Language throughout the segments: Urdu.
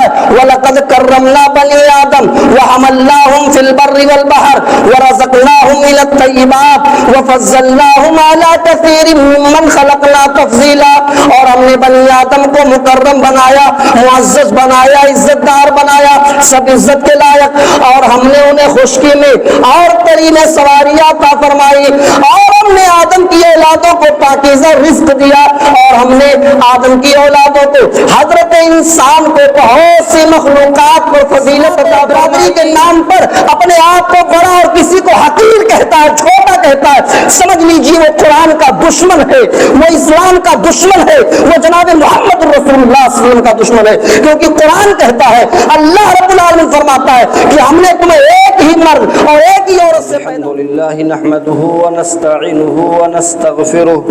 ہے وَلَقَدْ كَرَّمْنَا بَنِي آدَمَ وَحَمَلْنَاهُمْ فِي الْبَرِّ وَالْبَحْرِ وَرَزَقْنَاهُمْ مِنَ الطَّيِّبَاتِ وَفَضَّلْنَاهُمْ عَلَى كَثِيرٍ مِّمَّنْ خَلَقْنَا تَفْضِيلًا. اور ہم نے بنی آدم کو مکرم بنایا، معزز بنایا، عزت دار بنایا، سب عزت کے لائق. اور ہم نے انہیں خشکی میں اور تری میں سواریاں عطا فرمائی. اور ہم نے آدم کی اولادوں کو پاکیزہ رزق دیا. اور ہم نے آدم کی اولادوں کو، حضرت انسان کو، بہت سی مخلوقات پر فضیلت عطا فرمائی کے نام پر اپنے آپ کو بڑا اور کسی کو حقیر کہتا ہے، چھوٹا کہتا ہے. سمجھ لیجیے وہ قرآن کا دشمن ہے، وہ اسلام کا دشمن ہے، وہ جناب محمد رسول اللہ صلی اللہ علیہ وسلم کا دشمن ہے. کیونکہ قرآن کہتا ہے، اللہ رب العالمین فرماتا ہے کہ ہم نے تمہیں ایک ہی مرد اور ایک ہی عورت سے پیدا. الحمدللہ نحمده ونستعینه ونستغفره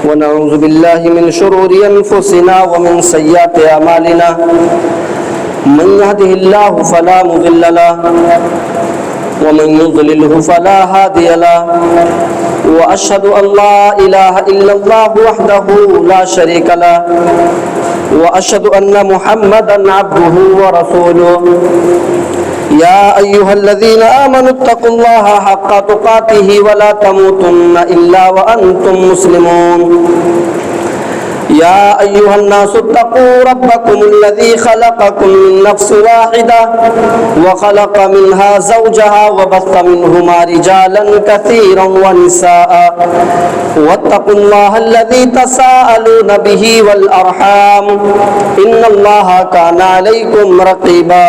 ونعوذ باللہ من شرور انفسنا ومن سیئات اعمالنا من يهده الله فلا مضل له ومن يضلله فلا هادي له واشهد ان لا اله الا الله وحده لا شريك له واشهد ان محمدا عبده ورسوله. يا أيها الذين آمنوا اتقوا الله حق تقاته ولا تموتن إلا وأنتم مسلمون. يا أيها الناس اتقوا ربكم الذي خلقكم من نفس واحدة وخلق منها زوجها وبث منهما رجالا كثيرا ونساء واتقوا الله الذي تساءلون به والأرحام إن الله كان عليكم رقيبا.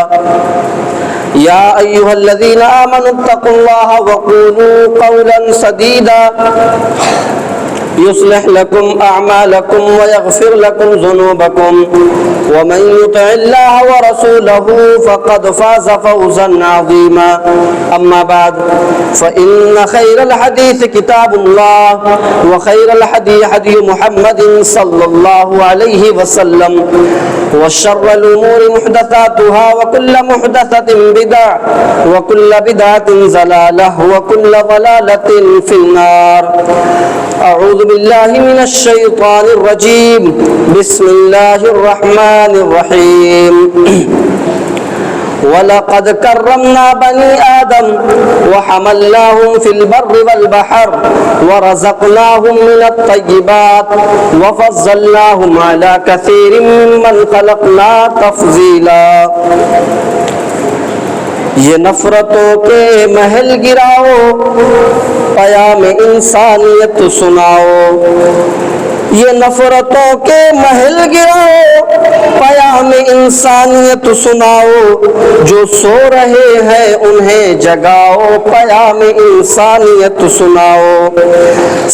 يا أيها الذين آمنوا اتقوا الله وقولوا قولا سديدا يصلح لكم أعمالكم ويغفر لكم ذنوبكم ومن يطع الله ورسوله فقد فاز فوزا عظيما. أما بعد فإن خير الحديث كتاب الله وخير الهدي هدي محمد صلى الله عليه وسلم وشر الأمور محدثاتها وكل محدثة بدعة وكل بدعة ضلالة وكل ضلالة في النار. أعوذ بالله من الشيطان الرجيم. بسم الله الرحمن الرحيم. وَلَقَدْ كَرَّمْنَا بَنِي آدَمَ وَحَمَلْنَاهُمْ فِي الْبَرِّ وَالْبَحْرِ وَرَزَقْنَاهُمْ مِنَ الطَّيِّبَاتِ وَفَضَّلْنَاهُمْ عَلَى كَثِيرٍ مِّمَّنْ خَلَقْنَا تَفْضِيلًا. یہ نفرتوں کے محل گراؤ، پیام انسانیت سناؤ. یہ نفرتوں کے محل گراؤ، پیام انسانیت سناؤ. جو سو رہے ہیں انہیں جگاؤ، پیام انسانیت سناؤ.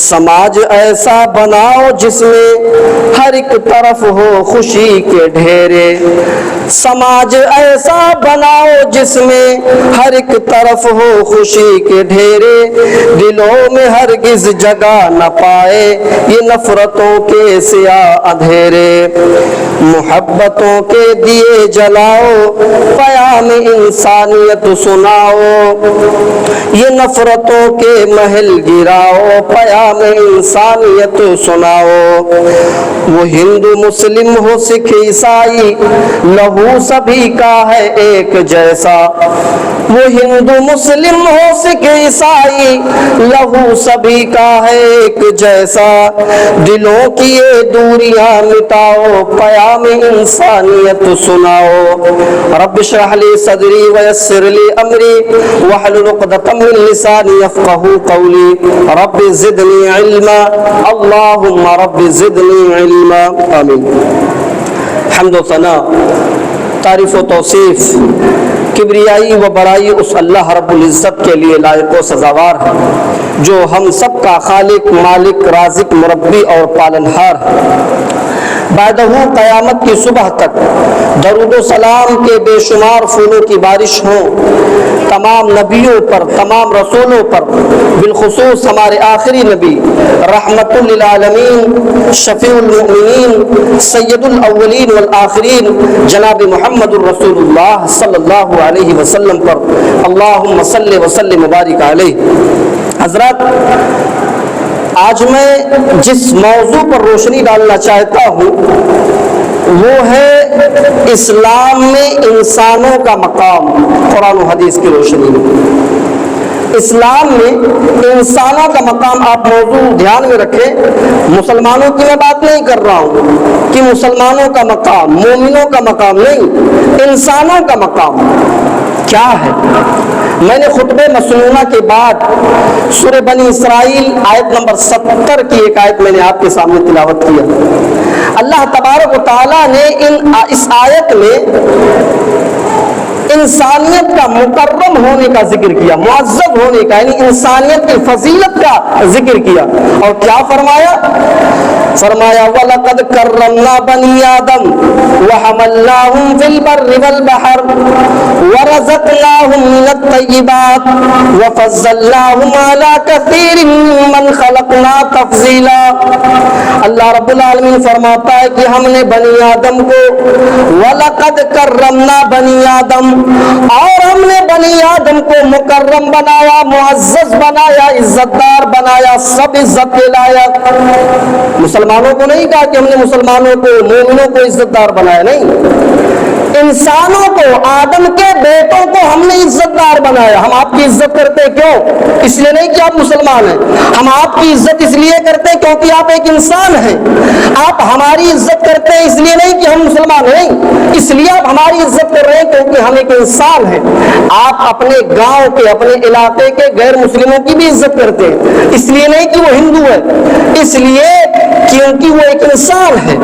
سماج ایسا بناؤ جس میں ہر ایک طرف ہو خوشی کے ڈھیرے. سماج ایسا بناؤ جس میں ہر ایک طرف ہو خوشی کے ڈھیرے. دلوں میں ہرگز جگہ نہ پائے یہ نفرتوں کے سیاہ اندھیرے. محبتوں کے دیے جلاؤ، پیام انسانیت سناؤ. یہ نفرتوں کے محل گراؤ، پیام انسانیت سناؤ. وہ ہندو مسلم ہو سکھ عیسائی، لہو سبھی کا ہے ایک جیسا. وہ ہندو مسلم ہو سکھ عیسائی، لہو سبھی کا ہے ایک جیسا. دلوں کی یہ دوریاں مٹاؤ، پیام انسانیت سناؤ. رب اشرح لی صدری ویسر لی امری واحلل عقدۃ من لسانی یفقہوا قولی. رب زدنی علما، اللہم رب زدنی علما. آمین. حمد و ثنا، تعریف و توصیف، کبریائی و بڑائی اس اللہ رب العزت کے لیے لائق و سزاوار ہے جو ہم سب کا خالق، مالک، رازق، مربی اور پالنہار ہے. بعدہ قیامت کی صبح تک درود و سلام کے بے شمار پھولوں کی بارش ہوں تمام نبیوں پر، تمام رسولوں پر، بالخصوص ہمارے آخری نبی رحمت للعالمین، شفیع المؤمنین، سید الاولین والآخرین جناب محمد الرسول اللہ صلی اللہ علیہ وسلم پر. اللہم صلی وسلم وبارک علیہ. حضرات، آج میں جس موضوع پر روشنی ڈالنا چاہتا ہوں وہ ہے اسلام میں انسانوں کا مقام۔ قرآن و حدیث کی روشنی میں اسلام میں انسانوں کا مقام، آپ موضوع دھیان میں رکھیں، مسلمانوں کی میں بات نہیں کر رہا ہوں کہ مسلمانوں کا مقام، مومنوں کا مقام نہیں، انسانوں کا مقام کیا ہے۔ میں نے خطبہ مسنونہ کے بعد سورہ بنی اسرائیل آیت نمبر 70 کی ایک آیت میں نے آپ کے سامنے تلاوت کیا۔ اللہ تبارک و تعالیٰ نے اس آیت میں انسانیت کا مکرم ہونے کا ذکر کیا، معزز ہونے کا، یعنی انسانیت کی فضیلت کا ذکر کیا، اور کیا فرمایا؟ فرمایا وَلَقَدْ كَرَّمْنَا بَنِي آدَمَ وَحَمَلْنَاهُمْ فِي الْبَرِّ وَالْبَحْرِ وَرَزَقْنَاهُمْ مِنَ الطَّيِّبَاتِ وَفَضَّلْنَاهُمْ عَلَى كَثِيرٍ مِّمَّنْ خَلَقْنَا تَفْضِيلًا۔ اللہ رب العالمین فرماتا ہے کہ ہم نے بنی آدم کو وَلَقَدْ كَرَّمْنَا بَنِي آدَمَ، اور ہم نے بنی آدم کو مکرم بنایا، معزز بنایا، عزت دار بنایا، سب عزت کے لائق۔ مسلمانوں کو نہیں کہا کہ ہم نے مسلمانوں کو، مومنوں کو عزت دار بنایا، نہیں، انسانوں کو، آدم کے بیٹوں کو ہم نے عزت دار بنایا۔ ہم آپ کی عزت کرتے کیوں؟ اس لیے نہیں کہ آپ مسلمان ہیں، ہم آپ کی عزت اس لیے کرتے ہیں کیونکہ آپ ایک انسان ہیں۔ آپ ہماری عزت کرتے ہیں اس لیے نہیں کہ ہم مسلمان ہیں، اس لیے آپ ہماری عزت کر رہے ہیں کیونکہ ہم ایک انسان ہیں۔ آپ اپنے گاؤں کے، اپنے علاقے کے غیر مسلموں کی بھی عزت کرتے ہیں، اس لیے نہیں کہ وہ ہندو ہے، اس لیے کیونکہ وہ ایک انسان ہے۔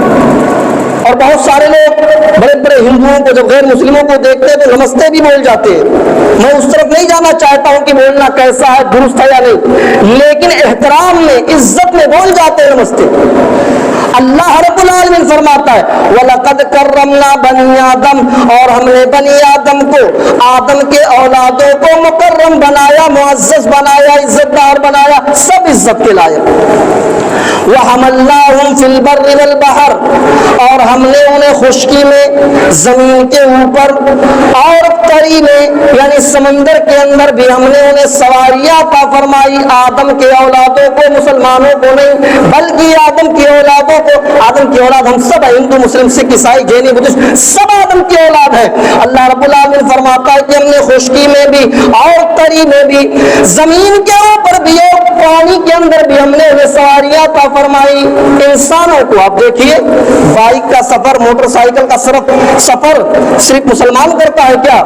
اور بہت سارے لوگ بڑے بڑے ہندوؤں کو جب غیر مسلموں کو دیکھتے ہیں تو نمستے بھی بول جاتے ہیں۔ میں اس طرف نہیں جانا چاہتا ہوں کہ بولنا کیسا ہے، درست ہے یا نہیں، لیکن احترام میں، عزت میں بول جاتے ہیں نمستے۔ اللہ رب العالمین فرماتا ہے وَلَقَدْ كَرَّمْنَا بَنِي آدَمَ، اور ہم نے بنی آدم کو، آدم کے اولادوں کو مکرم بنایا، معزز بنایا، عزت دار بنایا، سب عزت کے لائق۔ وَحَمَلْنَاهُمْ فِي الْبَرِّ وَالْبَحْرِ، اور ہم نے انہیں خشکی میں، زمین کے اوپر اور تری میں، یعنی سمندر کے اندر بھی ہم نے انہیں سواریاں عطا فرمائی۔ آدم کے اولادوں کو، مسلمانوں کو نہیں بلکہ آدم کی اولادوں کو۔ آدم کی اولاد ہم سب ہیں، ہندو، مسلم، سکھ، عیسائی، جینی، بدھسٹ، سب آدم کی اولاد ہے۔ اللہ رب العالمین فرماتا ہے کہ ہم نے خشکی میں بھی اور تری میں بھی، زمین کے اوپر بھی اور پانی کے اندر بھی ہم نے انہیں سواریاں عطا فرمائی۔ انسانوں کو آپ دیکھیے، بائک کا سفر، موٹر سائیکل کا سفر صرف مسلمان کرتا ہے کیا؟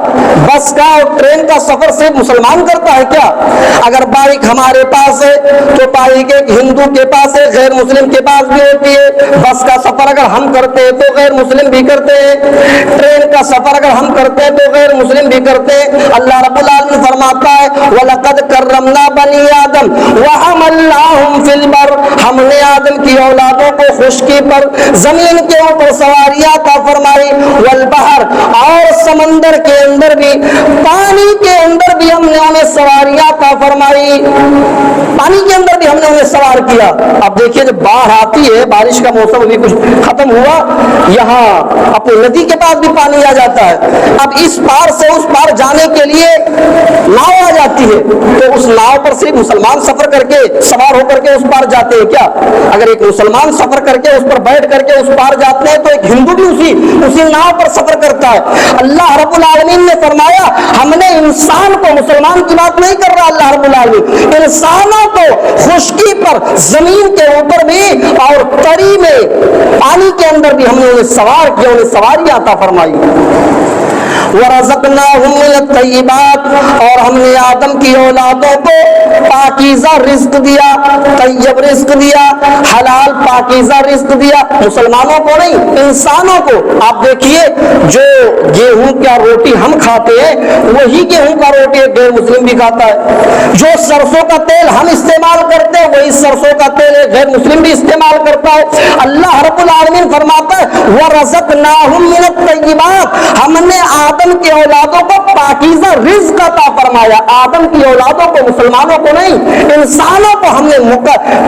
بس کا اور ٹرین کا سفر صرف مسلمان کرتا ہے کیا؟ اگر بائک ہمارے پاس ہے تو بائک ایک ہندو کے پاس ہے، غیر مسلم کے پاس بھی ہوتی ہے۔ بس کا سفر اگر ہم کرتے ہیں تو غیر مسلم بھی کرتے ہیں، ٹرین کا سفر اگر ہم کرتے ہیں تو غیر مسلم بھی کرتے ہیں۔ اللہ رب العالمین فرماتا ہے وَلَقَدْ كَرَّمْنَا بَنِي آدَمَ وَحَمَلْنَاهُمْ فِي الْبَرِّ، ہم نے آدم کی اولادوں کو خشکی پر، زمین کے اوپر سواریاں عطا فرمائی، والبحر، اور سمندر کے اندر بھی، پانی کے اندر بھی ہم نے انہیں سواریاں عطا فرمائی، پانی کے اندر بھی ہم نے انہیں سوار کیا۔ اب دیکھیے جب باڑھ آتی ہے، بارش کا موسم ابھی کچھ ختم ہوا، یہاں اپنی ندی کے پاس بھی پانی آ جاتا ہے، اب اس پار سے اس پار جانے کے لیے ناؤ آ جاتی ہے، تو اس ناؤ پر صرف مسلمان سفر کر کے، سوار ہو کر کے اس پار جاتے ہیں کیا؟ اگر ایک مسلمان سفر کر کے اس پر بیٹھ کر کے اس پار جاتے ہیں تو ایک ہندو بھی اسی ناؤ پر سفر کرتا ہے۔ اللہ رب العالمین نے فرمایا ہم نے انسان کو، مسلمان کی بات نہیں کر رہا اللہ رب العالمین، انسانوں کو خشکی پر، زمین کے اوپر بھی اور تری میں، پانی کے اندر بھی ہم نے انہیں سوار کیا، انہیں سواریاں عطا فرمائی۔ وَرَزَقْنَاهُمْ مِنَ الطَّيِّبَاتِ، اور ہم نے آدم کی اولادوں کو پاکیزہ رزق دیا، طیب رزق دیا، حلال پاکیزہ رزق دیا۔ مسلمانوں کو نہیں، انسانوں کو۔ آپ دیکھیے جو گیہوں کا روٹی ہم کھاتے ہیں وہی گیہوں کا روٹی ایک غیر مسلم بھی کھاتا ہے، جو سرسوں کا تیل ہم استعمال کرتے ہیں وہی سرسوں کا تیل ایک غیر مسلم بھی استعمال کرتا ہے۔ اللہ رب العالمین فرماتا ہے وَرَزَقْنَاهُمْ مِنَ الطَّيِّبَاتِ، ہم نے آدم کی اولادوں کو پاکیزہ رزق عطا فرمایا۔ آدم کی اولادوں کو، مسلمانوں کو نہیں، انسانوں کو ہم نے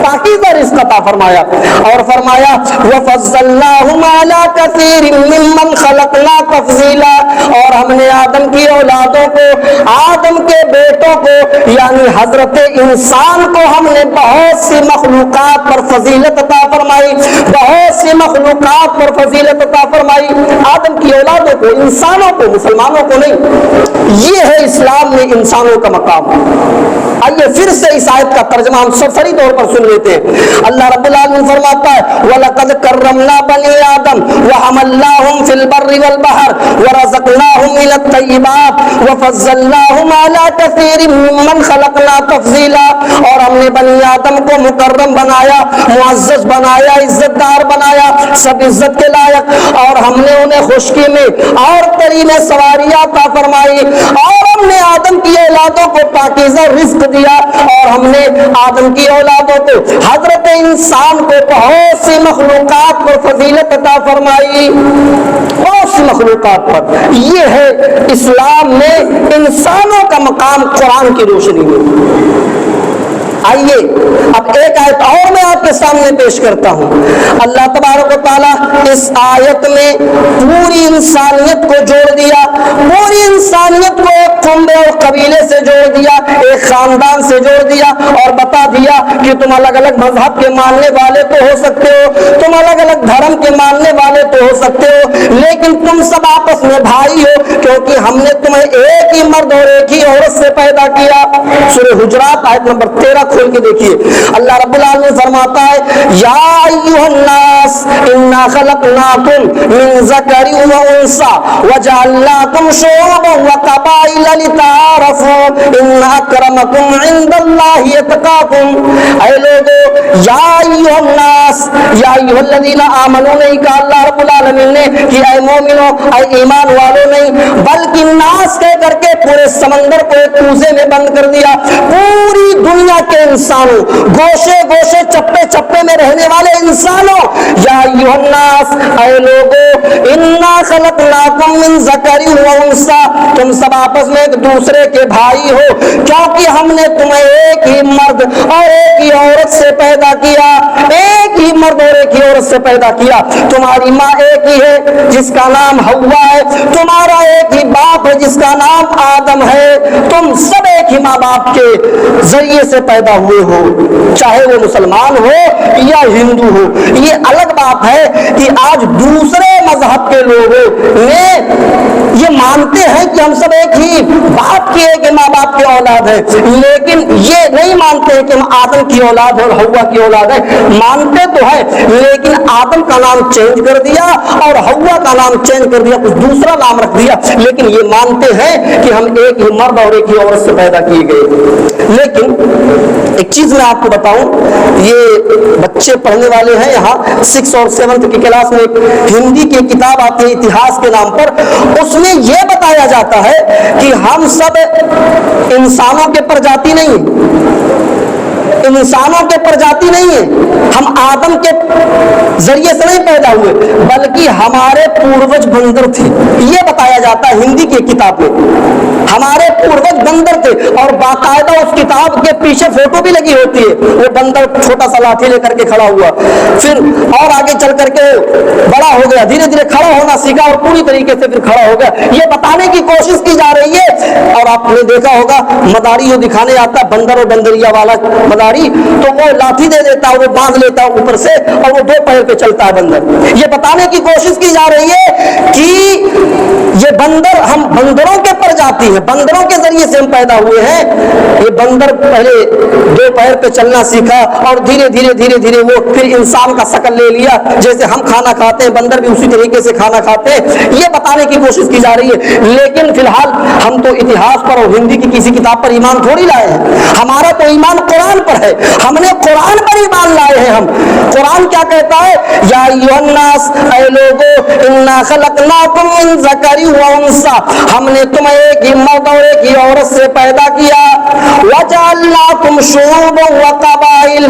پاکیزہ رزق عطا فرمایا۔ اور فرمایا وَفَضَّلْنَاهُمْ عَلَى كَثِيرٍ مِّمَّنْ خَلَقْنَا تَفْضِيلًا، اور ہم نے آدم کی اولادوں کو, آدم کے بیٹوں کو, یعنی حضرت انسان کو ہم نے بہت سی مخلوقات پر فضیلت عطا فرمائی, بہت سی مخلوقات پر فضیلت عطا فرمائی. آدم کی اولادوں کو, انسانوں کو, مسلمانوں کو نہیں. یہ ہے اسلام میں انسانوں کا مقام. آئیے پھر سے اس آیت کا ترجمہ ہم سرسری طور پر سن لیتے ہیں. اللہ رب العالمین فرماتا ہے وَلَقَدْ كَرَّمْنَا بَنِي آدَمَ وَحَمَلْنَاهُمْ فِي الْبَرِّ وَالْبَحْرِ وَرَزَقْنَاهُمْ مِنَ الطَّيِّبَاتِ وَفَضَّلْنَاهُمْ عَلَى كَثِيرٍ مِّمَّنْ خَلَقْنَا تَفْضِيلًا. اور ہم نے بنی آدم کو مکرم بنایا, معزز بنایا, عزت دار بنایا, سب عزت کے لائق. اور ہم نے انہیں خشکی میں اور تری میں سواریاں عطا فرمائی, اور ہم نے آدم کی اولادوں کو پاکیزہ رزق دیا, اور ہم نے آدم کی اولادوں کو, حضرت انسان کو بہت سی مخلوقات پر فضیلت عطا فرمائی, بہت سی مخلوقات پر. یہ ہے اسلام میں انسانوں کا مقام قرآن کی روشنی میں. آئیے اب ایک آیت اور میں آپ کے سامنے پیش کرتا ہوں. اللہ تبارک و تعالیٰ اس آیت میں پوری انسانیت کو جوڑ دیا, پوری انسانیت کو ایک کنبے اور قبیلے سے جوڑ دیا, ایک خاندان سے جوڑ دیا, اور بتا دیا کہ تم الگ الگ مذہب کے ماننے والے تو ہو سکتے ہو, تم الگ الگ دھرم کے ماننے والے تو ہو سکتے ہو, لیکن تم سب آپس میں بھائی ہو, کیونکہ ہم نے تمہیں ایک ہی مرد اور ایک ہی عورت سے پیدا کیا. سورہ حجرات آیت نمبر 13 کھول کے دیکھیے. اللہ رب العالمین فرماتا ہے یا ایھا الناس انا خلقناکم من ذکر و انثی وجعلناکم شعوبا وقبائل لتعارفوا ان اکرمکم عند اللہ اتقاکم. اے لوگو, یا ایھا الناس, یا ایھا الذین آمنوا نہیں کہا اللہ رب العالمین نے کہ اے مومنو, اے ایمان والو نہیں, بلکہ ناس کہہ کر کے پورے سمندر کو ایک کوزے میں بند کر دیا. پوری دنیا کے انسانوں, گوشے گوشے چپے چپے میں رہنے والے انسانوں, یا ایھا الناس, اے لوگو, انا خلقناکم من ذکر و انثی, تم سب آپس میں ایک دوسرے کے بھائی ہو, کیونکہ ہم نے تمہیں ایک ہی مرد اور ایک ہی عورت سے پیدا کیا, ایک ہی مرد اور ایک ہی عورت سے پیدا کیا. تمہاری ماں ایک ہی ہے جس کا نام حوا ہے, تمہارا ایک ہی باپ ہے جس کا نام آدم ہے, تم سب ایک ہی ماں باپ کے ذریعے سے پیدا ہوئے ہو, چاہے وہ مسلمان ہو یا ہندو ہو. یہ الگ بات ہے کہ آج دوسرے مذہب کے لوگوں نے یہ مانتے ہیں کہ ہم سب ایک ہی باپ کی, ایک ہی ماں باپ کی اولاد ہے, لیکن یہ نہیں مانتے ہیں کہ ہم آدم کی اولاد اور حوا کی اولاد ہے. مانتے تو ہے, لیکن آدم کا نام چینج کر دیا اور حوا کا نام چینج کر دیا, کچھ دوسرا نام رکھ دیا, لیکن یہ مانتے ہیں کہ ہم ایک ہی مرد اور ایک ہی عورت سے پیدا کیے گئے. لیکن ایک چیز میں آپ کو بتاؤں, یہ بچے پڑھنے والے ہیں یہاں 6 اور 7 کی کلاس میں, ایک ہندی کی کتاب آتی ہے اتہاس کے نام پر, اس میں یہ بتایا جاتا ہے کہ ہم سب انسانوں کے پرجاتی نہیں ہیں, انسانوں کے پرجاتی نہیں ہیں, ہم آدم کے ذریعے سے نہیں پیدا ہوئے, بلکہ ہمارے پوروج بندر تھے. یہ بتایا جاتا ہے ہندی کی کتاب میں, ہمارے پوروج بندر تھے, اور باقاعدہ اس کتاب کے پیچھے فوٹو بھی لگی ہوتی ہے, وہ بندر چھوٹا سا لاٹھی لے کر کے کھڑا ہوا, پھر اور آگے چل کر کے بڑا ہو گیا, دھیرے دھیرے کھڑا ہونا سیکھا اور پوری طریقے سے پھر کھڑا ہو گیا. یہ بتانے کی کوشش کی جا رہی ہے, اور آپ نے دیکھا ہوگا مداری جو دکھانے آتا ہے بندر اور بندریا والا مداری, تو وہ لاٹھی دے دیتا ہے, وہ باندھ لیتا ہے اوپر سے, اور وہ 2 پیر پہ چلتا ہے بندر. یہ بتانے کی کوشش کی جا رہی ہے کہ یہ بندر, ہم بندروں کے پرجاتی ہیں, بندروں کے ذریعے سے ہم پیدا ہوئے ہیں. یہ بندر پہلے 2 پیر پہ چلنا سیکھا, اور دھیرے دھیرے دھیرے دھیرے وہ پھر انسان کا شکل لے لیا, جیسے ہم کھانا کھاتے ہیں بندر بھی اسی طریقے سے کھانا کھاتے ہیں. یہ بتانے کی کوشش کی جا رہی ہے, لیکن فی الحال ہم تو اتہاس پر اور ہندی کی کسی کتاب پر ایمان تھوڑی لائے ہیں. ہمارا تو ایمان قرآن پر ہے, ہم نے قرآن پر ایمان لائے ہیں. ہم قرآن کیا کہتا ہے, یا ایھا الناس, اے لوگو, انا خلقناکم من ذکر و انثی, ہم نے تمہیں ایک ہی مرد اور ایک ہی عورت سے پیدا کیا. وجعلناکم شعوبا وقبائل,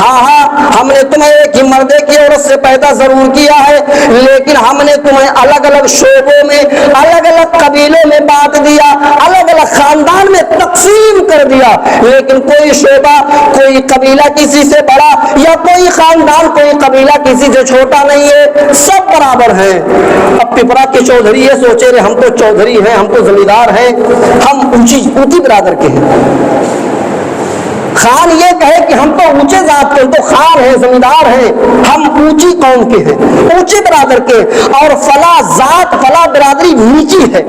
ہاں ہم نے تمہیں ایک ہی مرد ایک ہی عورت سے پیدا ضرور کیا ہے, لیکن ہم نے تمہیں الگ الگ شعبوں میں, الگ الگ قبیلوں میں بانٹ دیا, الگ الگ خاندان میں تقسیم کر دیا، لیکن کوئی شعبہ، کوئی قبیلہ کسی سے بڑا یا کوئی خاندان، کوئی قبیلہ کسی سے چھوٹا نہیں ہے، سب برابر ہیں۔ اب پپرا کے چودھری یہ سوچے رہے ہم تو چودھری ہیں، ہم تو زمیندار ہیں، ہم اونچی برادر کے ہیں۔ خان یہ کہے کہ ہم تو اونچے ذات کے، ہم تو خان ہیں، زمیندار ہیں، ہم اونچی قوم کے ہیں، اونچے برادر کے، اور فلاں ذات فلاں برادری نیچی ہے۔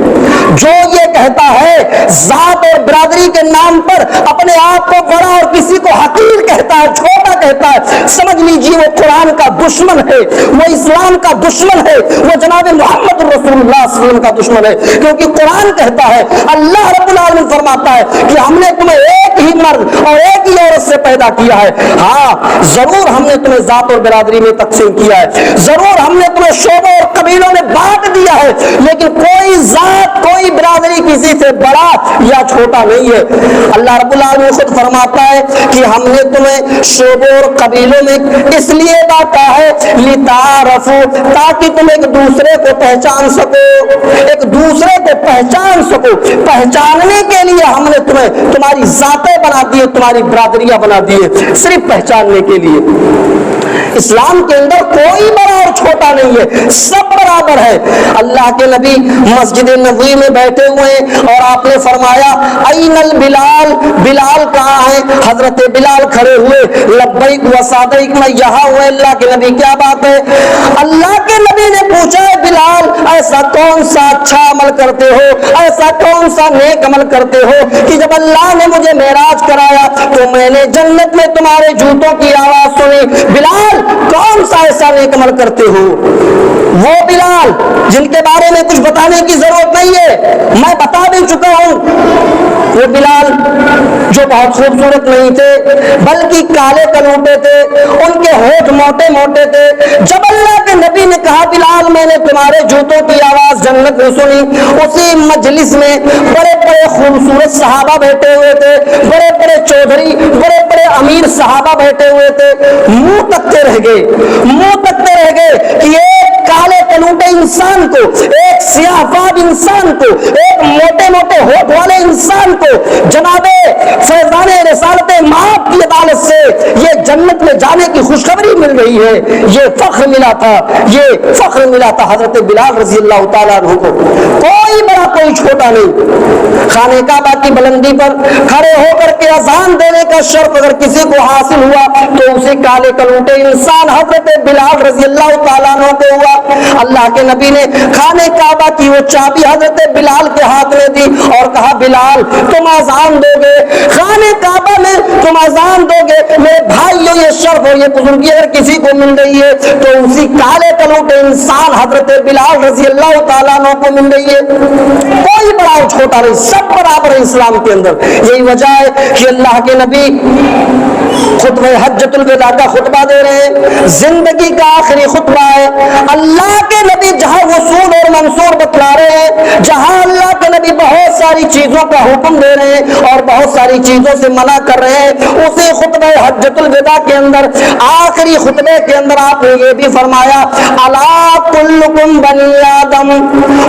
جو یہ کہتا ہے ذات اور برادری کے نام پر اپنے آپ کو بڑا اور کسی کو حقیر کہتا ہے، چھوٹا کہتا ہے، سمجھ لیجیے وہ قرآن کا دشمن ہے، وہ اسلام کا دشمن ہے، وہ جناب محمد رسول اللہ صلی اللہ علیہ وسلم کا دشمن ہے۔ کیونکہ قرآن کہتا ہے، اللہ رب العالمین فرماتا ہے کہ ہم نے تمہیں ایک ہی مرد اور ایک ہی عورت سے پیدا کیا ہے۔ ہاں ضرور ہم نے تمہیں ذات اور برادری میں تقسیم کیا ہے، ضرور ہم نے تمہیں شعبوں اور قبیلوں میں بانٹ دیا ہے، لیکن کوئی ذات کوئی برادری کسی سے بڑا یا چھوٹا نہیں ہے۔ اللہ رب العالمین خود فرماتا ہے کہ ہم نے تمہیں شعبوں اور قبیلوں میں اس لیے بانٹا ہے لتعارفوا، تاکہ تم ایک دوسرے کو پہچان سکو، ایک دوسرے کو پہچان سکو۔ پہچاننے کے لیے ہم نے تمہیں تمہاری ذاتیں بنا دی، تمہاری برادریاں بنا دیے، صرف پہچاننے کے لیے۔ اسلام کے اندر کوئی بڑا اور چھوٹا نہیں ہے، سب برابر ہے۔ اللہ کے نبی مسجد نبوی میں بیٹھے ہوئے اور آپ نے فرمایا این البلال، بلال کہاں ہے؟ حضرت بلال کھڑے ہوئے، لبیک و صادق، میں یہاں ہوں۔ اللہ کے نبی کیا بات ہے؟ اللہ کے نبی نے پوچھا ہے بلال ایسا کون سا اچھا عمل کرتے ہو، ایسا کون سا نیک عمل کرتے ہو کہ جب اللہ نے مجھے معراج کرایا تو میں نے جنت میں تمہارے جوتوں کی آواز سنی۔ بلال کون سا ایسا نیک عمل کرتے ہو؟ وہ بلال جن کے بارے میں کچھ بتانے کی ضرورت نہیں ہے، میں بتا بھی چکا ہوں۔ وہ بلال جو بہت خوبصورت نہیں تھے بلکہ کالے کلوٹے تھے، ان کے ہونٹ موٹے موٹے تھے۔ جب اللہ کے نبی نے کہا بلال میں نے تمہارے جوتوں کی آواز جنت میں سنی، اسی مجلس میں بڑے بڑے خوبصورت صحابہ بیٹھے ہوئے تھے، بڑے بڑے چودھری، بڑے بڑے امیر صحابہ بیٹھے ہوئے تھے، منہ تکتے رہ گئے کہ ایک کالے کلوٹے انسان کو، ایک سیاہ فام انسان کو، ایک موٹے موٹے ہونٹ والے انسان کو جناب فیضان رسالت مآب کی عدالت سے یہ جنت میں جانے کی خوشخبری مل رہی ہے۔ یہ فخر ملا تھا حضرت بلال رضی اللہ تعالیٰ عنہ کو۔ کوئی بڑا کوئی چھوٹا نہیں۔ خانہ کعبہ کی بلندی پر کھڑے ہو کر کے اذان دینے کا شرف اگر کسی کو حاصل ہوا تو اسی کالے کلوٹے انسان حضرت بلال رضی اللہ تعالیٰ عنہ کو ہوا۔ اللہ کے نبی نے خانہ کعبہ کی وہ چابی حضرت بلال کے ہاتھ میں دی اور کہا بلال تم اذان دو گے، خانہ کعبہ میں تم اذان دو گے، میرے بھائیوں یہ شرف اور یہ بزرگی اگر کسی کو مل رہی ہے تو اسی کالے کلوٹے انسان حضرت بلال رضی اللہ تعالیٰ عنہ کو مل رہی ہے۔ کوئی بڑا اور چھوٹا نہیں، سب برابر ہے اسلام کے اندر۔ یہی وجہ ہے کہ اللہ کے نبی خطبہ حجۃ الوداع کا خطبہ دے رہے ہیں، زندگی کا آخری خطبہ ہے۔ اللہ کے نبی جہاں وصول اور منصور بتلا رہے ہیں، جہاں اللہ کے نبی بہت ساری چیزوں کا حکم دے رہے ہیں اور بہت ساری چیزوں سے منع کر رہے ہیں، اسی خطبہ حجۃ الوداع کے اندر آخری خطبے کے اندر آپ نے یہ بھی فرمایا الا کلکم بنی آدم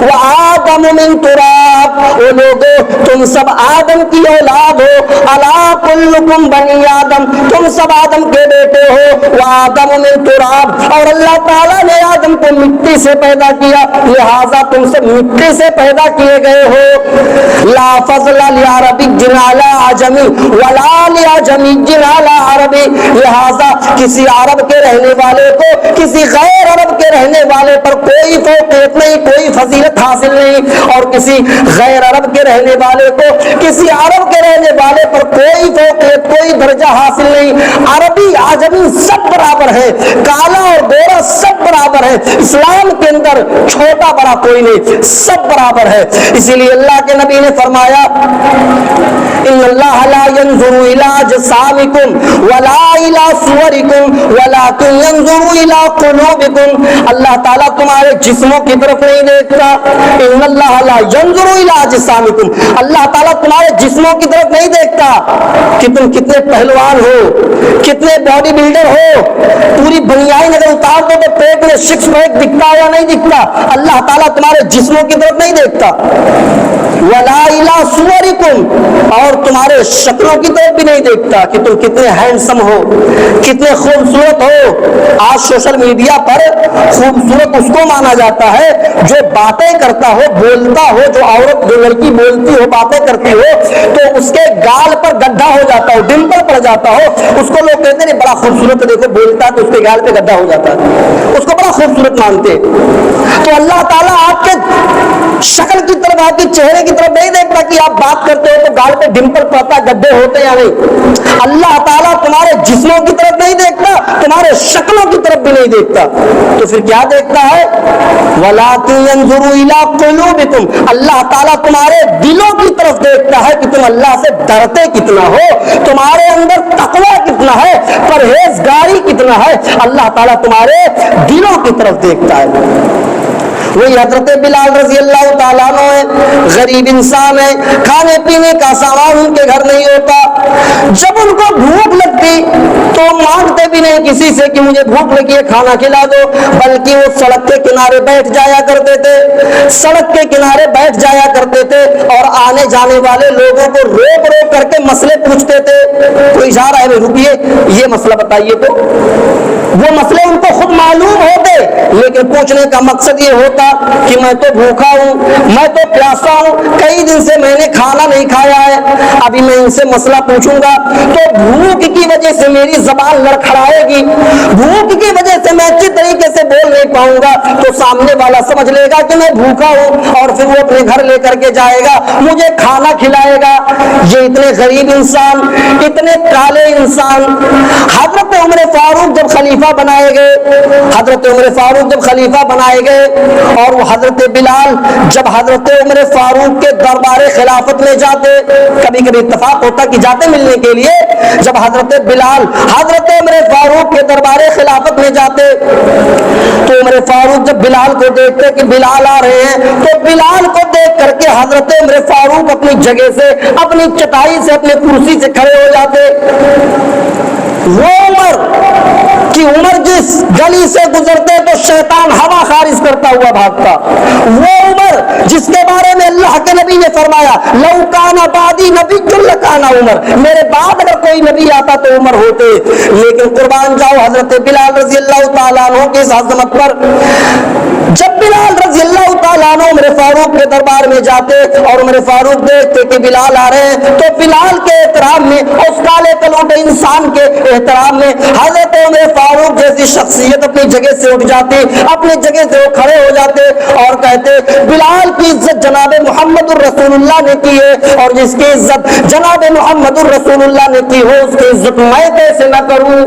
وآدم من تراب، او لوگو تم سب آدم کی اولاد ہو، الا کلکم بنی آدم تم سب آدم کے بیٹے ہو، وآدم من تراب اور اللہ تعالیٰ نے آدم کو مٹی سے پیدا کیا، لہذا تم سب مٹی سے پیدا کیے گئے ہو۔ لا فضل لعربی علی عجمی ولا لعجمی علی عربی، لہذا کسی عرب کے رہنے والے کو کسی غیر عرب کے رہنے والے پر کوئی فوقیت نہیں، کوئی فضیلت حاصل نہیں، اور کسی غیر عرب کے رہنے والے کو کسی عرب کے رہنے والے پر کوئی فوقیت کوئی درجہ حاصل نہیں۔ عربی عجمی سب برابر ہے، کالا اور گورا سب برابر ہے، اسلام کے اندر چھوٹا بڑا کوئی نہیں، سب برابر ہے۔ اسی لیے اللہ کے نبی نے فرمایا ان اللہ لا ينظر الى اجسامکم ولا الى صورکم ولکن ينظر الى قلوبکم، اللہ تعالیٰ تمہارے جسموں کی طرف نہیں دیکھتا. ان اللہ لا ينظر الى اجسامکم, اللہ تعالیٰ تمہارے جسموں کی طرف نہیں دیکھتا کہ تم کتنے پہلوان ہو, کتنے باڈی بلڈر ہو. پوری بنیاد اگر اتار دو تو پیٹ میں سکس پیک دکھتا یا نہیں دکھتا. اللہ تعالیٰ تمہارے جسموں کی طرف نہیں دیکھتا. ولا الى صورکم, اور تمہارے شکلوں کی طرف بھی نہیں دیکھتا کہ تم کتنے ہینڈسم ہو, کتنے خوبصورت ہو. آج سوشل میڈیا پر خوبصورت اس کو مانا جاتا ہے جو باتیں کرتا ہو, بولتا ہو. جو عورت, جو لڑکی بولتی ہو, باتیں کرتی ہو, تو اس کے گال پر گڈھا ہو جاتا ہو, ڈمپل پڑ جاتا ہو, اس کو لوگ کہتے ہیں بڑا خوبصورت ہے, دیکھو بولتا ہے تو اس کے گال پہ گڈھا ہو جاتا ہے, اس کو بڑا خوبصورت مانتے. تو اللہ تعالیٰ آپ کے شکل کی طرف, آپ کے چہرے کی طرف نہیں دیکھتا کہ آپ بات کرتے ہو تو گال پہ ڈمپل پڑتا, گڈھے ہوتے یا نہیں. اللہ تعالیٰ تمہارے جسموں کی طرف نہیں دیکھتا, تمہارے شکلوں کی طرف بھی نہیں دیکھتا. تو پھر کیا دیکھتا ہے؟ وَلَٰكِن يَنظُرُ إِلَىٰ قُلُوبِكُمْ, اللہ تعالیٰ تمہارے دلوں کی طرف دیکھتا ہے کہ تم اللہ سے ڈرتے کتنا ہو, تمہارے اندر تقویٰ کتنا ہے, پرہیزگاری کتنا ہے. اللہ تعالیٰ تمہارے دلوں کی طرف دیکھتا ہے. وہی حضرت بلال رضی اللہ تعالیٰ عنہ ہے, غریب انسان ہے, کھانے پینے کا سامان ان کے گھر نہیں ہوتا. جب ان کو بھوک لگتی تو مانگتے بھی نہیں کسی سے کہ مجھے بھوک لگی ہے کھانا کھلا دو, بلکہ وہ سڑک کے کنارے بیٹھ جایا کرتے تھے. سڑک کے کنارے بیٹھ جایا کرتے تھے اور آنے جانے والے لوگوں کو روک روک کر کے مسئلے پوچھتے تھے. کوئی جا رہا ہے, رکیے, یہ مسئلہ بتائیے. تو وہ مسئلے ان کو خود معلوم ہوتے, لیکن پوچھنے کا مقصد یہ ہوتا کہ میں تو بھوکا ہوں, میں تو پیاسا ہوں, کئی دن سے میں نے کھانا نہیں کھایا ہے, ابھی میں ان سے مسئلہ پوچھوں گا تو بھوک کی وجہ سے میری زبان لڑکھڑائے گی, بھوک کی وجہ سے میں اچھی طریقے سے بول نہیں پاؤں گا, تو سامنے والا سمجھ لے گا کہ میں بھوکا ہوں اور پھر وہ اپنے گھر لے کر کے جائے گا, مجھے کھانا کھلائے گا. یہ اتنے غریب انسان, اتنے کالے انسان. حضرت عمر فاروق جب خلیفہ بنائے گئے, حضرت عمر فاروق جب خلیفہ بنائے گئے اور وہ حضرت بلال جب حضرت عمر فاروق کے دربار خلافت میں جاتے, کبھی کبھی اتفاق ہوتا کہ جاتے ملنے کے لیے, جب حضرت بلال حضرت عمر فاروق کے دربار خلافت میں جاتے تو عمر فاروق جب بلال کو دیکھتے کہ بلال آ رہے ہیں, تو بلال کو دیکھ کر کے حضرت عمر فاروق اپنی جگہ سے, اپنی چٹائی سے, اپنی کرسی سے کھڑے ہو جاتے. وہ عمر کہ عمر جس گلی سے گزرتے تو شیطان ہوا خارج کرتا ہوا بھاگتا, وہ عمر جس کے بارے میں اللہ کے نبی نے فرمایا لو کان بعدی نبی لکان عمر, میرے بعد اگر کوئی نبی آتا تو عمر ہوتے. لیکن قربان جاؤ حضرت بلال رضی اللہ تعالیٰ عنہ کی اس عظمت پر. جب بلال رضی اللہ تعالیٰ عنہ عمر فاروق کے دربار میں جاتے اور عمر فاروق دیکھتے کہ بلال آ رہے ہیں, تو بلال کے احترام میں, اس کالے کلوٹے انسان کے احترام میں حضرت عمر فاروق جیسی شخصیت اپنی جگہ سے اٹھ جاتی, اپنی جگہ سے وہ کھڑے ہو جاتے اور کہتے بلال کی عزت جناب محمد الرسول اللہ نے کی ہے, اور جس کی عزت جناب محمد الرسول اللہ نے کی ہو اس کی عزت میں کیسے نہ کروں.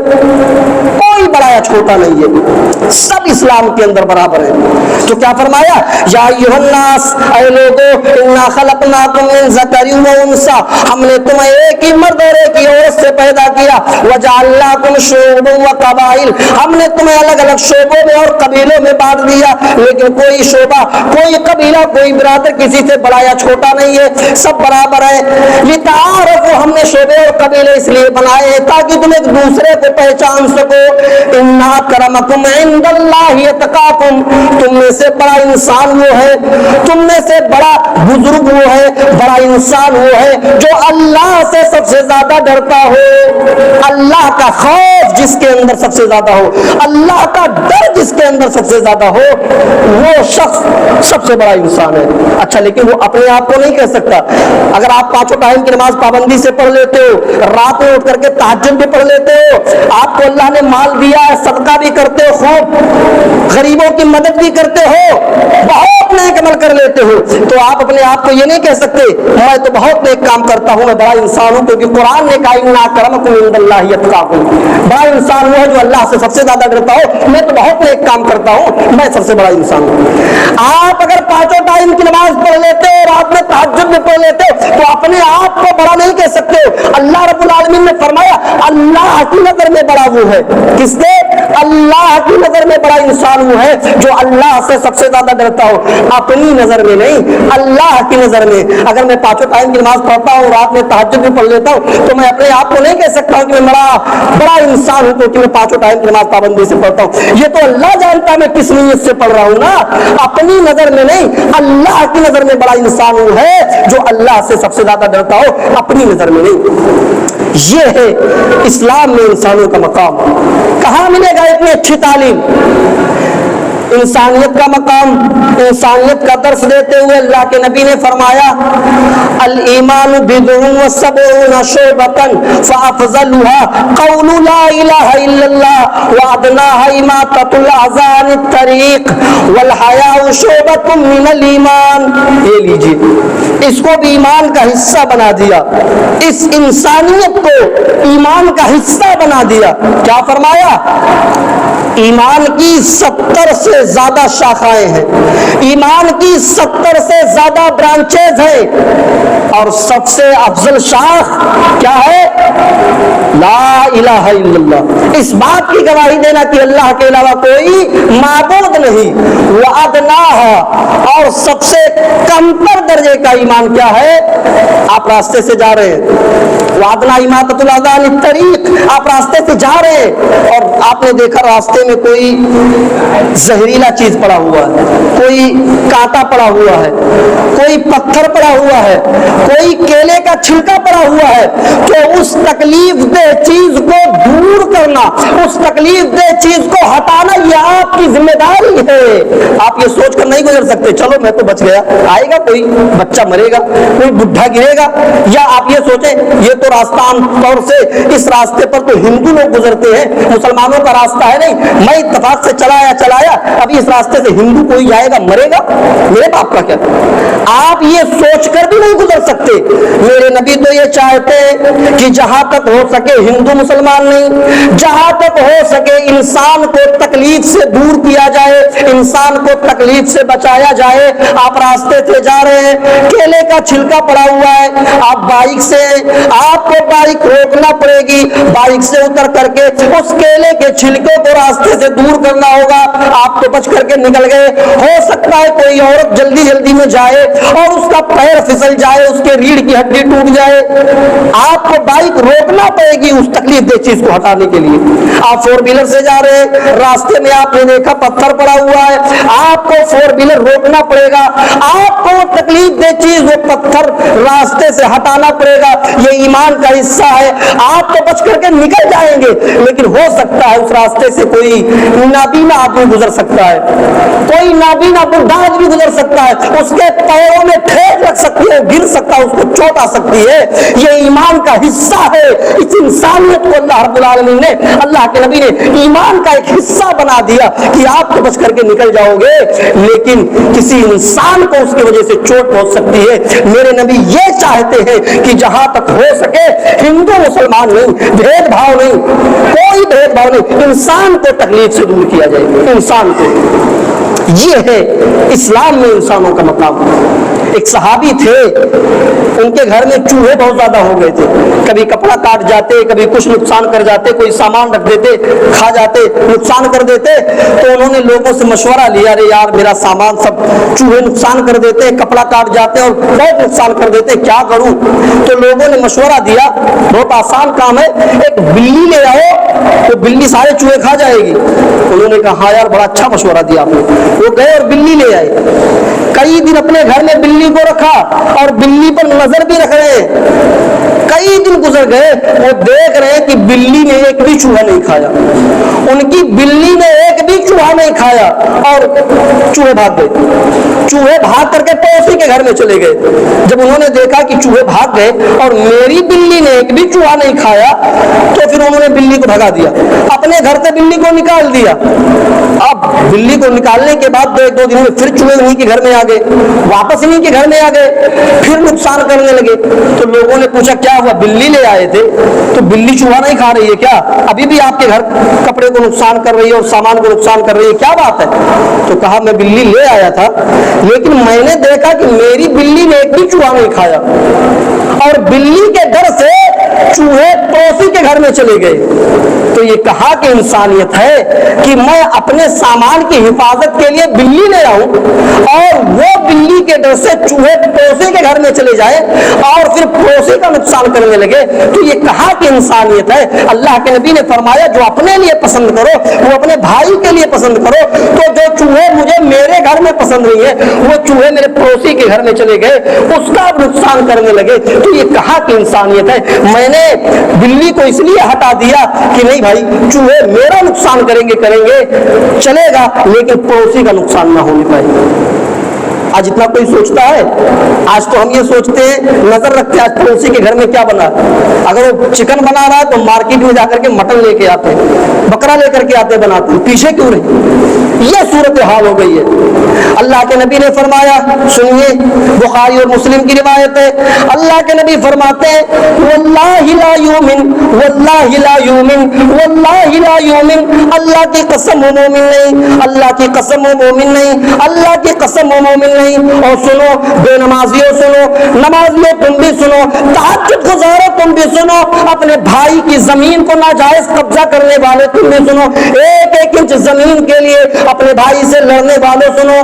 کوئی بڑا یا چھوٹا نہیں ہے, سب اسلام کے اندر برابر ہے. تو کیا فرمایا, یا ایھا الناس, اے لوگو, انا خلقناکم من ذکر و انثی, ہم نے تمہیں ایک ہی مرد اور ایک ہی عورت سے پیدا کیا. وجعلناکم شعوبا و قبائل, ہم نے تمہیں الگ الگ شعبوں میں اور قبیلوں میں بانٹ دیا, لیکن کوئی شعبہ, کوئی قبیلہ, کوئی برادر کسی سے بڑا یا چھوٹا نہیں ہے, سب برابر ہے. لتعارفوا, ہم نے شعبے اور قبیلے اس لیے بنائے ہیں تاکہ تم ایک دوسرے کو پہچان سکو. ان اکرمکم عند اللہ اتقاکم, تم میں سے بڑا انسان وہ ہے, تم میں سے بڑا بزرگ وہ ہے, بڑا انسان وہ ہے جو اللہ سے سب سے زیادہ ڈرتا ہو. اللہ کا خوف جس کے اندر سب سے زیادہ ہو, اللہ کا ڈر جس کے اندر سب سے زیادہ ہو, وہ شخص سب سے بڑا انسان ہے. اچھا, لیکن وہ اپنے آپ کو نہیں کہہ سکتا. اگر آپ پانچوں ٹائم کی نماز پابندی سے پڑھ لیتے ہو, رات میں اٹھ کر کے تہجد بھی پڑھ لیتے ہو, آپ کو اللہ نے مال دیا ہے, صدقہ بھی کرتے ہو, خوب غریبوں کی مدد بھی کرتے ہو, بہت نیک عمل کر لیتے ہو, تو آپ اپنے آپ کو یہ نہیں کہہ سکتے میں تو بہت نیک کام کرتا ہوں, میں بڑا انسان ہوں, کیونکہ قرآن نے کہا ان اکرمکم عند اللہ اتقاکم, بڑا انسان وہ ہے جو اللہ سے سب سے زیادہ ڈرتا ہو. میں تو بہت نیک کام کرتا ہوں, میں سب سے بڑا انسان ہوں. آپ اگر پانچوں ٹائم کی نماز پڑھ لیتے ہو, رات میں تہجد بھی پڑھ لیتے ہو, تو اپنے آپ کو بڑا نہیں کہہ سکتے ہو۔ اللہ رب العالمین نے فرمایا اللہ کی نظر میں بڑا وہ ہے، کس نے؟ اللہ کی نظر میں بڑا انسان وہ ہے جو اللہ سے سب سے زیادہ ڈرتا ہو، اپنی نظر میں نہیں، اللہ کی نظر میں۔ اگر میں پانچوں ٹائم کی نماز پڑھتا ہوں، رات میں تہجد بھی پڑھ لیتا ہوں، تو میں اپنے آپ کو نہیں کہہ سکتا ہوں کہ میں بڑا انسان ہوں کیونکہ میں پانچوں ٹائم کی نماز پابندی سے پڑھتا ہوں۔ یہ تو اللہ جانتا ہے میں کس نیت سے پڑھ رہا ہوں نا، اپنی نظر میں نہیں، اللہ کی نظر میں بڑا انسان وہ ہے جو اللہ سے سب سے زیادہ ڈرتا ہو، اپنی نظر میں نہیں۔ یہ ہے اسلام میں انسانوں کا مقام۔ کہاں ملے گا اتنی اچھی تعلیم؟ انسانیت کا مقام، انسانیت کا درس دیتے ہوئے اللہ کے نبی نے فرمایا الایمان بضع وسبعون شعبۃ فافضلها قول لا الہ الا اللہ وادناها اماطۃ الاذى عن الطریق والحیاء شعبۃ من الایمان۔ یہ لیجیے، اس کو بھی ایمان کا حصہ بنا دیا، اس انسانیت کو ایمان کا حصہ بنا دیا۔ کیا فرمایا؟ ایمان کی 70 سے زیادہ شاخائیں ہیں، ایمان کی 70 سے زیادہ برانچز ہیں، اور سب سے افضل شاخ کیا ہے؟ لا الہ الا اللہ، اس بات کی گواہی دینا کہ اللہ کے علاوہ کوئی معبود نہیں۔ وَأَدْنَاهَا، اور سب سے کمتر درجے کا ایمان کیا ہے؟ آپ راستے سے جا رہے ہیں، وَأَدْنَا إِمَاطَةُ الْأَذَى عَنِ الطَّرِيقِ، آپ راستے سے جا رہے ہیں اور آپ نے دیکھا راستے میں کوئی زہریلا چیز پڑا ہوا ہے، کوئی کانٹا پڑا ہوا ہے، کوئی پتھر پڑا ہوا ہے، کوئی کیلے کا چھلکا پڑا ہوا ہے، تو اس تکلیف دہ چیز کو دور کرنا، اس تکلیف دہ چیز کو ہٹانا یہ آپ کی ذمہ داری ہے۔ آپ یہ سوچ کر نہیں گزر سکتے چلو میں تو بچ گیا، آئے گا کوئی بچہ مرے گا، کوئی بڈھا گرے گا، یا آپ یہ سوچیں یہ تو راستہ عام طور سے اس راستے پر تو ہندو لوگ گزرتے ہیں، مسلمانوں کا راستہ ہے نہیں، میں اتفاق سے چلایا ابھی اس راستے سے ہندو کوئی جائے گا مرے گا، میرے باپ کا کیا؟ آپ یہ سوچ کر بھی نہیں گزر سکتے۔ میرے نبی تو یہ چاہتے ہیں کہ جہاں تک ہو سکے ہندو مسلمان نہیں، جہاں تک ہو سکے انسان کو تکلیف سے دور کیا جائے، انسان کو تکلیف سے بچایا جائے۔ آپ راستے سے جا رہے ہیں، کیلے کا چھلکا پڑا ہوا ہے، آپ بائک سے، آپ کو بائک روکنا پڑے گی، بائک سے اتر کر کے اس کیلے کے چھلکے کو راستے سے دور کرنا ہوگا۔ آپ تو بچ کر کے نکل گئے، ہو سکتا ہے کوئی عورت جلدی میں جائے اور اس کا پیر پھسل جائے، اس کے ریڑھ کی ہڈی ٹوٹ جائے، آپ کو بائک روکنا پڑے گی اس تکلیف دہ چیز کو ہٹانے کے لیے۔ آپ فور ویلر سے جا رہے ہیں، راستے میں آپ نے دیکھا پتھر پڑا ہوا ہے، آپ کو فور ویلر روکنا پڑے گا، آپ کو تکلیف دہ چیز وہ پتھر راستے سے ہٹانا پڑے گا۔ یہ ایمان کا حصہ ہے۔ آپ تو بچ کر کے نکل جائیں گے، لیکن ہو سکتا ہے اس راستے سے کوئی نابینا آدمی گزر سکتا ہے، کوئی نابینا بڈھا آدمی گزر سکتا ہے، اس کے پیروں میں ٹھیک لگ سکتی ہے، گر سکتا ہے، اس کو چوٹ آ سکتی ہے۔ یہ ایمان کا حصہ ہے۔ اس انسانیت کو اللہ رب العالمین نے، اللہ کے نبی نے ایمان کا ایک حصہ بنا دیا کہ آپ تو بچ کر کے نکل جاؤ گے، لیکن کسی انسان کو اس کی وجہ سے چوٹ پہنچ سکتی ہے۔ میرے نبی یہ چاہتے ہیں کہ جہاں تک ہو سکے ہندو مسلمان نہیں، بھید بھاؤ نہیں، کوئی بھید بھاؤ نہیں، انسان کو تکلیف سے دور کیا جائے، انسان کو۔ یہ ہے اسلام میں انسانوں کا مقام۔ ایک صحابی تھے، ان کے گھر میں چوہے بہت زیادہ ہو گئے تھے، کبھی کپڑا کاٹ جاتے، کبھی کچھ نقصان کر جاتے، کوئی سامان رکھ دیتے، کھا جاتے، نقصان کر دیتے۔ تو انہوں نے لوگوں سے مشورہ لیا، ارے یار میرا سامان سب چوہے نقصان کر دیتے، کپڑا کاٹ جاتے اور بہت نقصان کر دیتے، کیا کروں؟ تو لوگوں نے مشورہ دیا بہت آسان کام ہے، ایک بلی لے آؤ تو بلی سارے چوہے کھا جائے گی۔ انہوں نے کہا ہاں یار بڑا اچھا مشورہ دیا آپ نے۔ وہ گئے اور بلی لے آئے، کئی دن اپنے گھر میں بلی کو رکھا اور بلی پر نظر بھی رکھ رہے ہیں۔ کئی دن گزر گئے، وہ دیکھ رہے ہیں کہ بلی نے ایک بھی چوہا نہیں کھایا، ان کی بلی نے ایک بھی چوہا نہیں کھایا، اور چوہے بھاگ گئے۔ چوہے بھاگ کر کے پڑوسی کے گھر میں چلے گئے۔ جب انہوں نے دیکھا کہ چوہے بھاگ گئے اور میری بلی نے ایک بھی چوہا نہیں کھایا، تو پھر انہوں نے بلی کو بھگا دیا، اپنے گھر سے بلی کو نکال دیا۔ اب بلی کو نکالنے کے بعد ایک دو دن میں پھر چوہے انہیں کے گھر میں آ گئے، واپس انہیں کے گھر میں آ گئے، پھر نقصان کرنے لگے۔ تو لوگوں نے پوچھا کیا ہوا؟ بلی لے آئے تھے تو بلی چوہا نہیں کھا رہی ہے کیا؟ ابھی بھی آپ کے گھر کپڑے کو نقصان کر رہی ہے اور سامان کو نقصان کر رہی ہے، کیا بات ہے؟ تو کہا میں بلی لے آیا تھا لیکن میں نے دیکھا کہ میری بلی نے ایک بھی چوہا نہیں کھایا، اور بلی کے ڈر سے چوہے پڑوسی کے گھر میں چلے گئے۔ تو یہ کہا کہ انسانیت ہے کہ میں اپنے سامان کی حفاظت کے لیے بلی لے آؤں اور وہ بلی کے ڈر سے چوہے پڑوسی کے گھر میں چلے جائے اور پھر پڑوسی کا نقصان کرنے لگے۔ تو یہ کہا کہ انسانیت ہے۔ اللہ کے نبی نے فرمایا جو اپنے لیے پسند کرو وہ اپنے بھائی کے لیے پسند کرو۔ تو جو چوہے مجھے میرے گھر میں پسند نہیں ہے وہ چوہے میرے پڑوسی کے گھر میں چلے گئے، اس کا نقصان کرنے لگے۔ تو یہ کہا کہ انسانیت ہے۔ میں نے بلی کو اس لیے ہٹا دیا کہ نہیں بھائی چوہے میرا نقصان کریں گے چلے گا، لیکن پڑوسی کا نقصان نہ ہونے پائے۔ آج اتنا کوئی سوچتا ہے؟ آج تو ہم یہ سوچتے ہیں، نظر رکھتے ہیں آج پڑوسی کے گھر میں کیا بنا، اگر وہ چکن بنا رہا ہے تو مارکیٹ میں جا کر کے مٹن لے کے آتے ہیں، بکرا لے کر کے آتے بناتے ہیں، پیچھے کیوں نہیں؟ یہ صورت حال ہو گئی ہے۔ اللہ کے نبی نے فرمایا، سنیے بخاری اور مسلم کی روایت ہے، اللہ کے نبی فرماتے ہیں واللہ لا یؤمن واللہ لا یؤمن واللہ لا یؤمن، اللہ کی قسم وہ مومن نہیں، اللہ کی قسم وہ مومن نہیں، اللہ کی قسم وہ مومن نہیں۔ اور سنو بے نمازیوں سنو، نمازیوں تم بھی سنو، تہجد گزارو تم بھی سنو، اپنے بھائی کی زمین کو ناجائز قبضہ کرنے والے تم بھی سنو، ایک ایک انچ زمین کے لیے اپنے بھائی سے لڑنے والے سنو،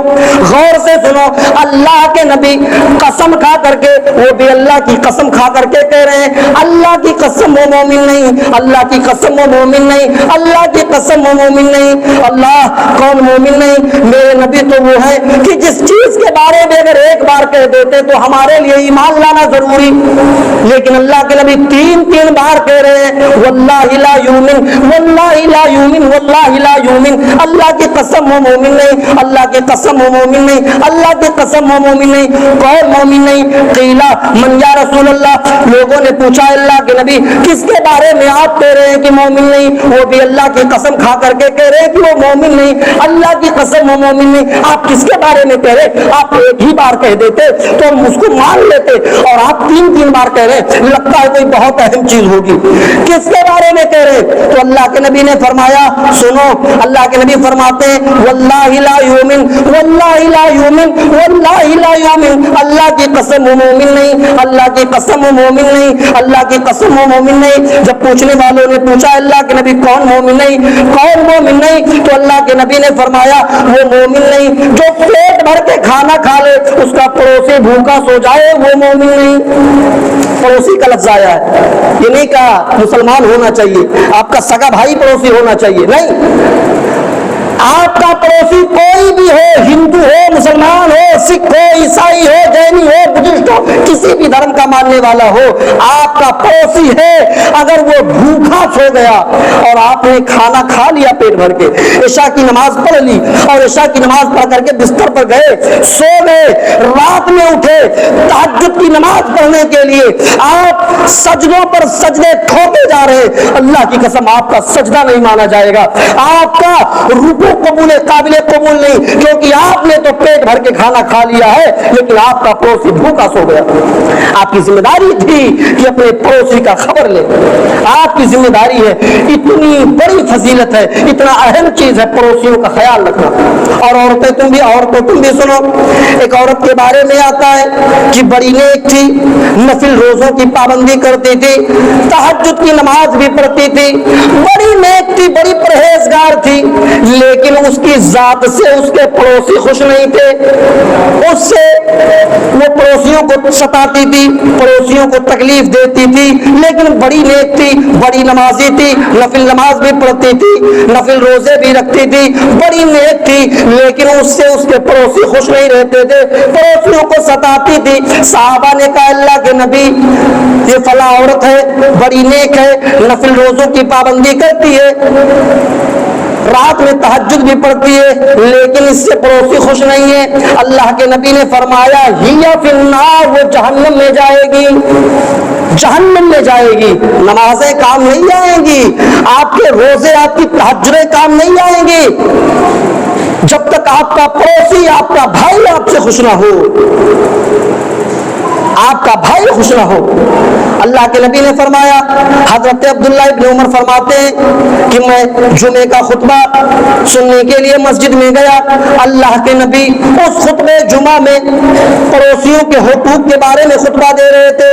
غور سے سنو۔ اللہ کے نبی قسم کھا کر کے، وہ بھی اللہ کی قسم کھا کر کے کہہ رہے ہیں اللہ کی قسم وہ مومن نہیں، اللہ کی قسم وہ مومن نہیں، اللہ کی قسم وہ مومن نہیں۔ اللہ کون مومن نہیں؟ میرے نبی تو وہ ہے کہ جس چیز کے بارے میں اگر ایک بار کہہ دیتے تو ہمارے لیے ایمان لانا ضروری، لیکن اللہ کے نبی تین بار کہہ رہے ہیں واللہ لا یؤمن واللہ لا یؤمن واللہ لا یؤمن، اللہ کی قسم وہ مومن نہیں، اللہ کی قسم وہ مومن نہیں، اللہ کی قسم وہ مومن نہیں۔ کون مومن نہیں؟ قیلا من یا رسول اللہ، لوگوں نے پوچھا اللہ کے نبی کس کے بارے میں آپ کہہ رہے ہیں کہ مومن نہیں؟ وہ بھی اللہ کی قسم کھا کر کے کہہ رہے ہیں کہ وہ مومن نہیں، اللہ کی قسم وہ مومن نہیں۔ آپ کس کے بارے میں کہہ رہے؟ آپ ایک ہی بار کہہ دیتے تو ہم اس کو مان لیتے، اور آپ تین بار کہہ رہے، لگتا ہے کوئی بہت اہم چیز ہوگی۔ کس کے بارے میں کہہ رہے؟ تو اللہ کے نبی نے فرمایا، سنو اللہ کے نبی فرماتے ہیں واللہ لا یؤمن واللہ لا یؤمن واللہ لا یؤمن، اللہ کی قسم وہ مومن نہیں، اللہ کی قسم وہ مومن نہیں، اللہ کی قسم وہ مومن نہیں۔ جب پوچھنے والوں نے پوچھا اللہ کے نبی کون مومن نہیں، کون مومن نہیں، تو اللہ کے نبی نے فرمایا وہ مومن نہیں جو پیٹ بھر کے کھانا کھا لے اس کا پڑوسی بھوکا سو جائے وہ مومن نہیں۔ پڑوسی کا لفظ آیا ہے، یہ نہیں کہا مسلمان ہونا چاہیے، آپ کا سگا بھائی پڑوسی ہونا چاہیے، نہیں، آپ کا پڑوسی کوئی بھی ہو، ہندو ہو، مسلمان ہو، سکھ ہو، عیسائی ہو، جینی ہو، بدھسٹ ہو، کسی بھی دھرم کا ماننے والا ہو، آپ کا پڑوسی ہے۔ اگر وہ بھوکا سو گیا اور آپ نے کھانا کھا لیا پیٹ بھر کے، عشاء کی نماز پڑھ لی اور عشاء کی نماز پڑھ کر کے بستر پر گئے، سو گئے، رات میں اٹھے تہجد کی نماز پڑھنے کے لیے، آپ سجدوں پر سجدے ٹھوکے جا رہے، اللہ کی قسم آپ کا سجدہ نہیں مانا جائے گا، آپ کا رکوع قابل قبول نہیں، کیونکہ آپ نے تو پیٹ بھر کے کھانا کھا لیا ہے لیکن آپ کا پڑوسی بھوکا سو گیا۔ آپ کی ذمہ داری تھی کہ اپنے پڑوسی کا خبر لے، آپ کی ذمہ داری ہے، اتنی بڑی فضیلت ہے، اتنا اہم چیز ہے پڑوسیوں کا خیال رکھنا۔ اور عورتیں تم بھی سنو، ایک عورت کے بارے میں آتا ہے کہ بڑی نیک تھی، نفل روزوں کی پابندی کرتی تھی، تہجد کی نماز بھی پڑھتی تھی، بڑی نیک تھی، بڑی پرہیزگار تھی، لیکن اس کی ذات سے اس کے پڑوسی خوش نہیں تھے، اس سے وہ پڑوسیوں کو ستاتی تھی، پڑوسیوں کو تکلیف دیتی تھی، لیکن بڑی نیک تھی، بڑی نمازی تھی، نفل نماز بھی پڑھتی تھی، نفل روزے بھی رکھتی تھی، بڑی نیک تھی، لیکن اس سے اس کے پڑوسی خوش نہیں رہتے تھے، پڑوسیوں کو ستاتی تھی۔ صحابہ نے کہا اللہ کے نبی یہ فلاں عورت ہے، بڑی نیک ہے، نفل روزوں کی پابندی کرتی ہے، رات میں تہجد بھی پڑھتی ہے، لیکن اس سے پڑوسی خوش نہیں ہے۔ اللہ کے نبی نے فرمایا ہِیَ فِی النَّارِ، وہ جہنم میں جائے گی، جہنم میں جائے گی۔ نمازیں کام نہیں آئیں گی، آپ کے روزے، آپ کی تہجدیں کام نہیں آئیں گی جب تک آپ کا پڑوسی، آپ کا بھائی آپ سے خوش نہ ہو۔ آپ کا بھائی خوش نہ ہو۔ اللہ کے نبی نے فرمایا، حضرت عبداللہ ابن عمر فرماتے ہیں کہ میں جمعے کا خطبہ سننے کے لیے مسجد میں گیا، اللہ کے نبی اس خطبے جمعہ میں پڑوسیوں کے حقوق کے بارے میں خطبہ دے رہے تھے،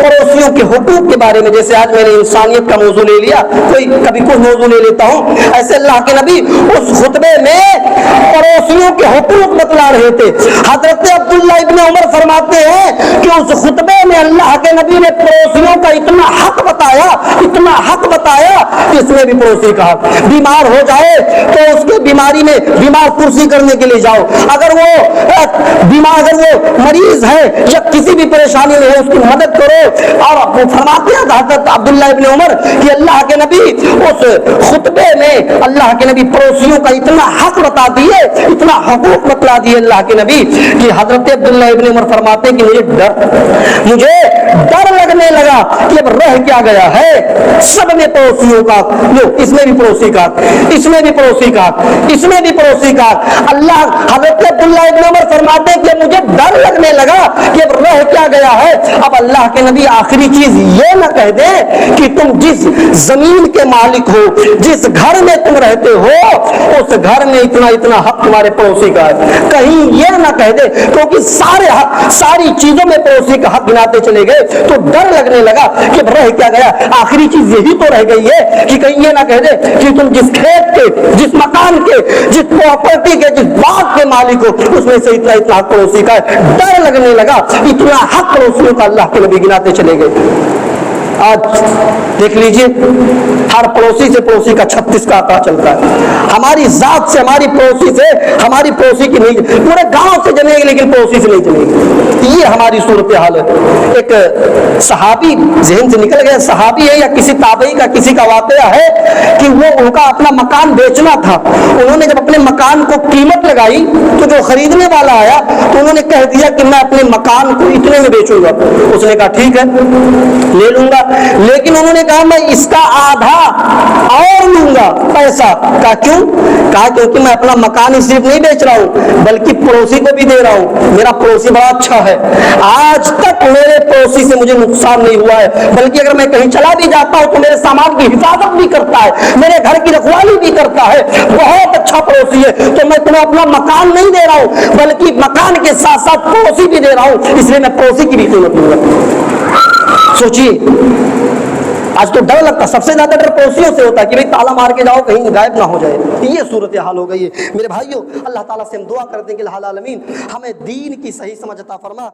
پڑوسیوں کے حقوق کے بارے میں، جیسے آج میں نے انسانیت کا موضوع لے لیا، کبھی کوئی موضوع لے لیتا ہوں، ایسے اللہ کے نبی اس خطبے میں پڑوسیوں کے حقوق بتلا رہے تھے۔ حضرت عبداللہ ابن عمر فرماتے ہیں کہ اس خطبے میں اللہ کے نبی نے پڑوسیوں کا اتنا حق بتایا، اتنا حق بتایا کہ اس میں بھی پڑوسی کا حق، بیمار ہو جائے تو اس کے بیماری میں بیمار کرسی کرنے کے لیے جاؤ، اگر وہ مریض ہے یا کسی بھی پریشانی میں ہے اس کی مدد کرو۔ اور وہ فرماتے ہیں حضرت عبداللہ ابن عمر کہ اللہ کے نبی اس خطبے میں اللہ کے نبی پڑوسیوں کا اتنا حق بتا دیے، اتنا حقوق بتلا دیے اللہ کے نبی کہ حضرت عبداللہ ابن عمر فرماتے ہیں کہ مجھے ڈر لگنے لگا کہ اب رہ کیا گیا ہے، سب میں پڑوسیوں کا، اس میں بھی پڑوسی کا، اس میں بھی پڑوسی کا، اس میں بھی پڑوسی کا۔ اللہ حضرت عبداللہ ابن عمر فرماتے ہیں کہ مجھے ڈر لگنے لگا کہ اب رہ کیا گیا ہے۔ اب اللہ کے نبی آخری چیز یہ نہ کہہ دے کہ تم جس زمین کے مالک ہو، جس گھر میں تم رہتے ہو، اس گھر میں اتنا حق تمہارے پڑوسی کا ہے، کہیں یہ نہ کہہ دے، کیونکہ ساری چیزوں میں پڑوسی کا حق گناتے چلے گئے تو ڈر لگنے لگا کہ اب رہ کیا گیا۔ آخری چیز یہی تو رہ گئی ہے کہ کہیں یہ نہ کہہ دے کہ تم جس کھیت کے، جس مکان کے، جس پراپرٹی کے، جس باغ کے مالک ہو، اس میں سے اتنا حق پڑوسی کا ہے۔ ڈر لگنے لگا، اتنا حق پڑوسیوں کا اللہ کے نبی گناتے چلے گئے۔ آج دیکھ لیجئے ہر پڑوسی سے پڑوسی کا 36 کا آنکڑا چلتا ہے، ہماری ذات سے، ہماری پڑوسی کی نہیں، پورے گاؤں سے جلے گی لیکن پڑوسی سے نہیں جلے گی۔ یہ ہماری صورتحال ہے۔ ایک صحابی ذہن سے نکل گیا، صحابی ہے یا کسی تابعی کا کسی کا واقعہ ہے کہ ان کا اپنا مکان بیچنا تھا، انہوں نے جب اپنے مکان کو قیمت لگائی تو جو خریدنے والا آیا تو انہوں نے کہہ دیا کہ میں اپنے مکان کو اتنے میں بیچوں گا۔ اس نے کہا ٹھیک ہے لے لوں گا، لیکن انہوں نے کہا میں اس کا آدھا اور لوں گا پیسہ۔ کہا کیوں؟ کہا کیونکہ میں اپنا مکان ہی صرف نہیں بیچ رہا ہوں بلکہ پڑوسی کو بھی دے رہا ہوں، میرا پڑوسی بڑا اچھا ہے، آج تک میرے پڑوسی سے مجھے نقصان نہیں ہوا ہے، بلکہ اگر میں کہیں چلا بھی جاتا ہوں تو میرے سامان کی حفاظت بھی کرتا ہے، میرے گھر کی رکھوالی بھی کرتا ہے، بہت اچھا پڑوسی ہے۔ تو میں تمہیں اپنا مکان نہیں دے رہا ہوں بلکہ مکان کے ساتھ ساتھ پڑوسی بھی دے رہا ہوں، اس لیے میں پڑوسی کی بھی قیمت لوں گا۔ سوچیے آج تو ڈر لگتا، سب سے زیادہ ڈر پڑوسیوں سے ہوتا ہے کہ بھئی تالا مار کے جاؤ کہیں غائب نہ ہو جائے۔ یہ صورتحال ہو گئی ہے میرے بھائیوں۔ اللہ تعالیٰ سے ہم دعا کرتے ہیں کہ العالمین ہمیں دین کی صحیح سمجھ عطا فرما۔